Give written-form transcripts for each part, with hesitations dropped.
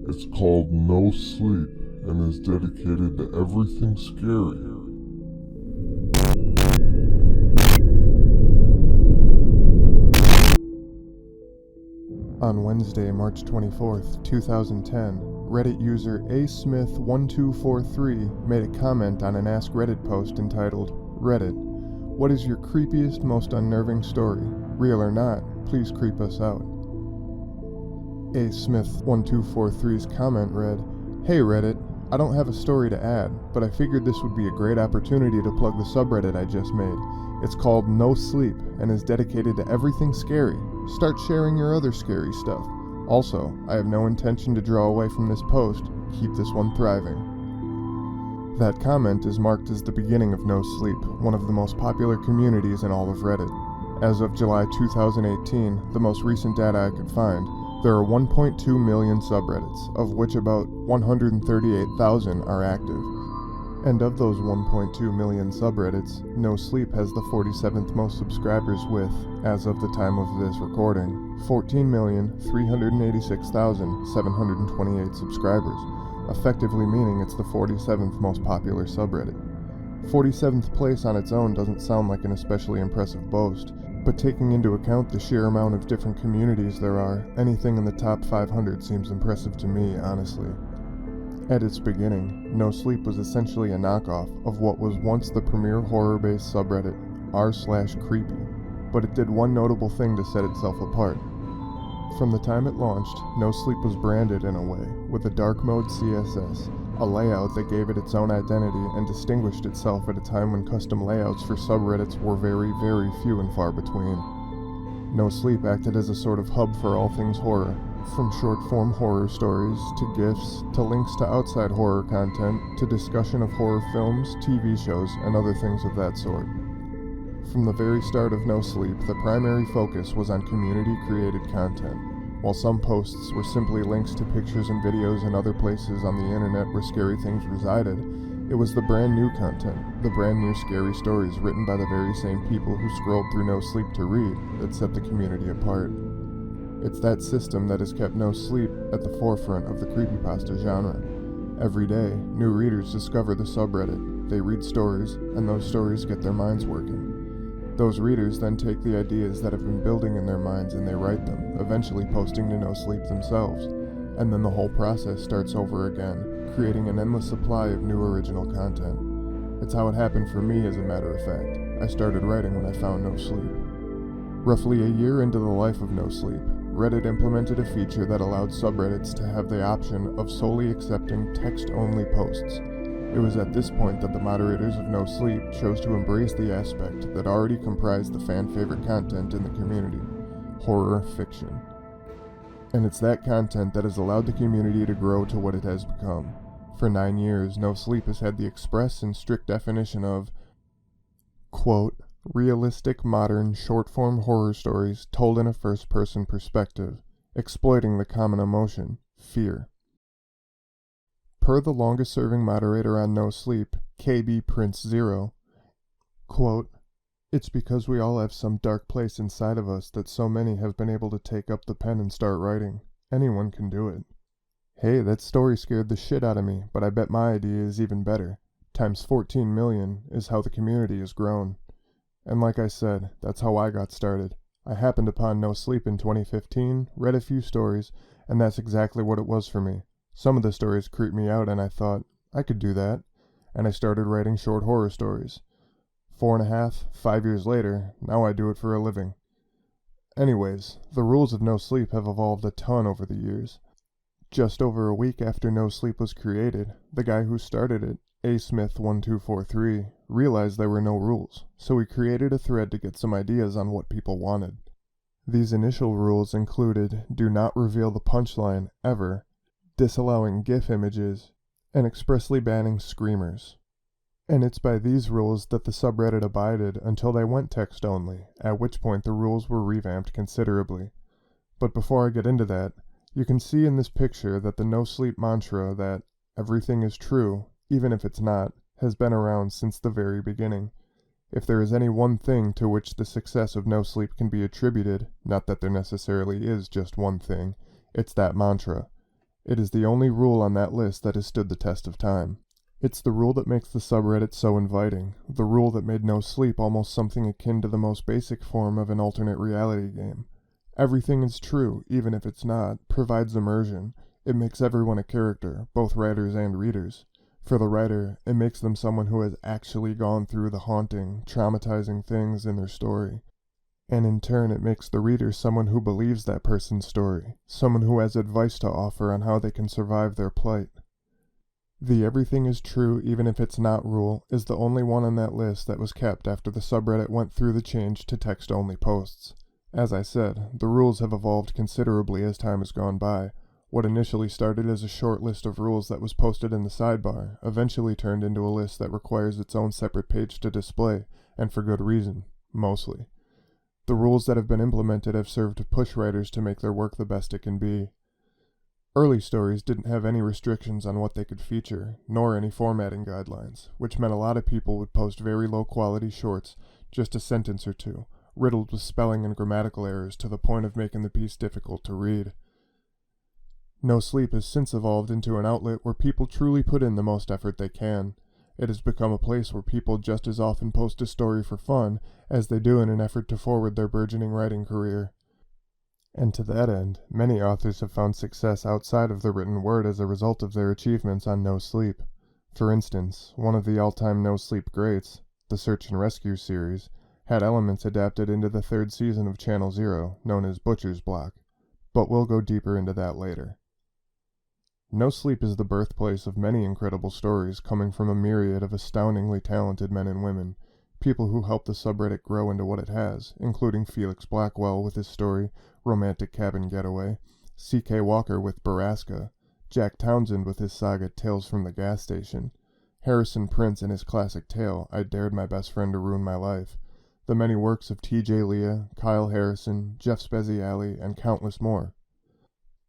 It's called No Sleep and is dedicated to everything scary. On Wednesday, March 24th, 2010, Reddit user asmith1243 made a comment on an Ask Reddit post entitled, "Reddit, what is your creepiest, most unnerving story? Real or not, please creep us out." asmith1243's comment read, "Hey Reddit, I don't have a story to add, but I figured this would be a great opportunity to plug the subreddit I just made. It's called No Sleep and is dedicated to everything scary. Start sharing your other scary stuff. Also, I have no intention to draw away from this post. Keep this one thriving." That comment is marked as the beginning of No Sleep, one of the most popular communities in all of Reddit. As of July 2018, the most recent data I could find, there are 1.2 million subreddits, of which about 138,000 are active. And of those 1.2 million subreddits, No Sleep has the 47th most subscribers with, as of the time of this recording, 14,386,728 subscribers, effectively meaning it's the 47th most popular subreddit. 47th place on its own doesn't sound like an especially impressive boast, but taking into account the sheer amount of different communities there are, anything in the top 500 seems impressive to me, honestly. At its beginning, No Sleep was essentially a knockoff of what was once the premier horror-based subreddit, r/creepy, but it did one notable thing to set itself apart. From the time it launched, No Sleep was branded in a way, with a dark mode CSS, a layout that gave it its own identity and distinguished itself at a time when custom layouts for subreddits were very, very few and far between. No Sleep acted as a sort of hub for all things horror, from short-form horror stories, to GIFs, to links to outside horror content, to discussion of horror films, TV shows, and other things of that sort. From the very start of No Sleep, the primary focus was on community-created content. While some posts were simply links to pictures and videos and other places on the internet where scary things resided, it was the brand new content, the brand new scary stories written by the very same people who scrolled through No Sleep to read, that set the community apart. It's that system that has kept No Sleep at the forefront of the creepypasta genre. Every day, new readers discover the subreddit, they read stories, and those stories get their minds working. Those readers then take the ideas that have been building in their minds and they write them, eventually posting to No Sleep themselves. And then the whole process starts over again, creating an endless supply of new original content. It's how it happened for me, as a matter of fact. I started writing when I found No Sleep. Roughly a year into the life of No Sleep, Reddit implemented a feature that allowed subreddits to have the option of solely accepting text-only posts. It was at this point that the moderators of No Sleep chose to embrace the aspect that already comprised the fan-favorite content in the community: horror fiction. And it's that content that has allowed the community to grow to what it has become. For 9 years, No Sleep has had the express and strict definition of, quote, realistic, modern, short-form horror stories told in a first-person perspective, exploiting the common emotion, fear. Per the longest-serving moderator on No Sleep, KB Prince 0, quote, "It's because we all have some dark place inside of us that so many have been able to take up the pen and start writing. Anyone can do it. Hey, that story scared the shit out of me, but I bet my idea is even better. Times 14 million is how the community has grown." And like I said, that's how I got started. I happened upon No Sleep in 2015, read a few stories, and that's exactly what it was for me. Some of the stories creeped me out and I thought, I could do that. And I started writing short horror stories. 4.5, 5 years later, now I do it for a living. Anyways, the rules of No Sleep have evolved a ton over the years. Just over a week after No Sleep was created, the guy who started it, asmith1243, realized there were no rules, so he created a thread to get some ideas on what people wanted. These initial rules included do not reveal the punchline, ever, disallowing GIF images, and expressly banning screamers. And it's by these rules that the subreddit abided until they went text only, at which point the rules were revamped considerably. But before I get into that, you can see in this picture that the No Sleep mantra that everything is true, even if it's not, has been around since the very beginning. If there is any one thing to which the success of No Sleep can be attributed, not that there necessarily is just one thing, it's that mantra. It is the only rule on that list that has stood the test of time. It's the rule that makes the subreddit so inviting, the rule that made NoSleep almost something akin to the most basic form of an alternate reality game. Everything is true, even if it's not, provides immersion. It makes everyone a character, both writers and readers. For the writer, it makes them someone who has actually gone through the haunting, traumatizing things in their story. And in turn, it makes the reader someone who believes that person's story, someone who has advice to offer on how they can survive their plight. The everything is true even if it's not rule is the only one on that list that was kept after the subreddit went through the change to text-only posts. As I said, the rules have evolved considerably as time has gone by. What initially started as a short list of rules that was posted in the sidebar eventually turned into a list that requires its own separate page to display, and for good reason, mostly. The rules that have been implemented have served to push writers to make their work the best it can be. Early stories didn't have any restrictions on what they could feature, nor any formatting guidelines, which meant a lot of people would post very low-quality shorts, just a sentence or two, riddled with spelling and grammatical errors to the point of making the piece difficult to read. NoSleep has since evolved into an outlet where people truly put in the most effort they can. It has become a place where people just as often post a story for fun as they do in an effort to forward their burgeoning writing career. And to that end, many authors have found success outside of the written word as a result of their achievements on NoSleep. For instance, one of the all-time NoSleep greats, the Search and Rescue series, had elements adapted into the third season of Channel Zero, known as Butcher's Block, but we'll go deeper into that later. NoSleep is the birthplace of many incredible stories coming from a myriad of astoundingly talented men and women, people who helped the subreddit grow into what it has, including Felix Blackwell with his story Romantic Cabin Getaway, C.K. Walker with Baraska, Jack Townsend with his saga Tales from the Gas Station, Harrison Prince in his classic tale I Dared My Best Friend to Ruin My Life, the many works of T.J. Leah, Kyle Harrison, Jeff Spezialy, and countless more.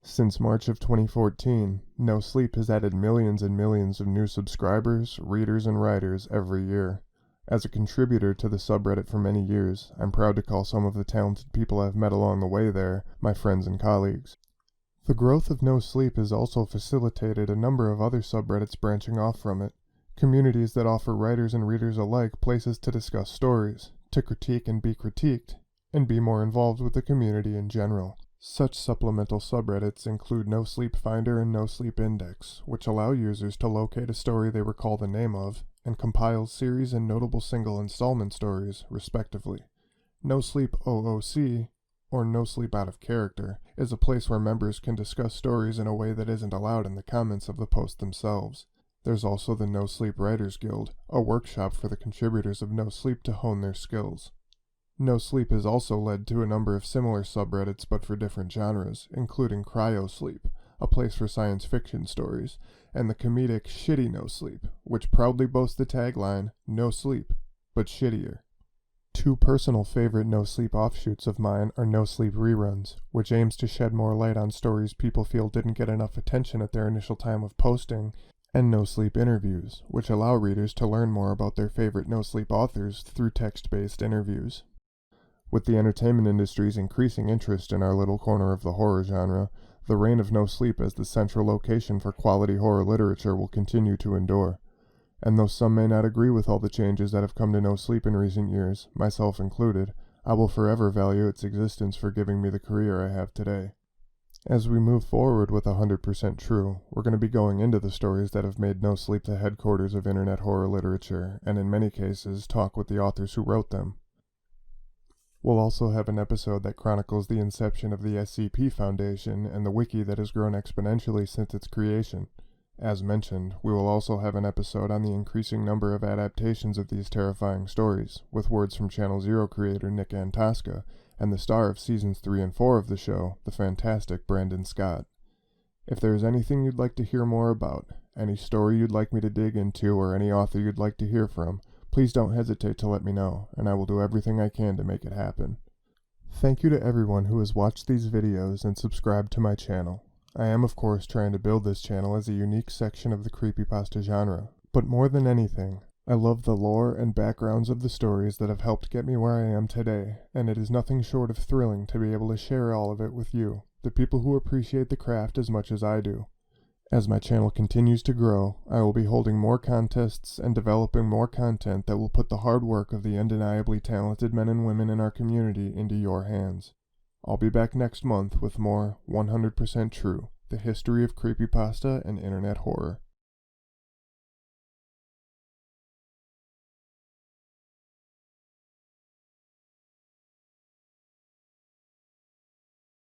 Since March of 2014, NoSleep has added millions and millions of new subscribers, readers, and writers every year. As a contributor to the subreddit for many years, I'm proud to call some of the talented people I've met along the way there my friends and colleagues. The growth of NoSleep has also facilitated a number of other subreddits branching off from it, communities that offer writers and readers alike places to discuss stories, to critique and be critiqued, and be more involved with the community in general. Such supplemental subreddits include NoSleep Finder and NoSleep Index, which allow users to locate a story they recall the name of, and compile series and notable single installment stories, respectively. NoSleep OOC, or NoSleep Out of Character, is a place where members can discuss stories in a way that isn't allowed in the comments of the post themselves. There's also the NoSleep Writers Guild, a workshop for the contributors of NoSleep to hone their skills. NoSleep has also led to a number of similar subreddits but for different genres, including CryoSleep, a place for science fiction stories, and the comedic Shitty NoSleep, which proudly boasts the tagline, "No sleep, but shittier." Two personal favorite NoSleep offshoots of mine are NoSleep Reruns, which aims to shed more light on stories people feel didn't get enough attention at their initial time of posting, and NoSleep Interviews, which allow readers to learn more about their favorite NoSleep authors through text-based interviews. With the entertainment industry's increasing interest in our little corner of the horror genre, the reign of NoSleep as the central location for quality horror literature will continue to endure. And though some may not agree with all the changes that have come to NoSleep in recent years, myself included, I will forever value its existence for giving me the career I have today. As we move forward with 100% True, we're going to be going into the stories that have made NoSleep the headquarters of internet horror literature, and in many cases, talk with the authors who wrote them. We'll also have an episode that chronicles the inception of the SCP Foundation and the wiki that has grown exponentially since its creation. As mentioned, we will also have an episode on the increasing number of adaptations of these terrifying stories, with words from Channel Zero creator Nick Antosca, and the star of Seasons 3 and 4 of the show, the fantastic Brandon Scott. If there is anything you'd like to hear more about, any story you'd like me to dig into, or any author you'd like to hear from, please don't hesitate to let me know, and I will do everything I can to make it happen. Thank you to everyone who has watched these videos and subscribed to my channel. I am of course trying to build this channel as a unique section of the creepypasta genre, but more than anything, I love the lore and backgrounds of the stories that have helped get me where I am today, and it is nothing short of thrilling to be able to share all of it with you, the people who appreciate the craft as much as I do. As my channel continues to grow, I will be holding more contests and developing more content that will put the hard work of the undeniably talented men and women in our community into your hands. I'll be back next month with more 100% True, the history of creepypasta and internet horror.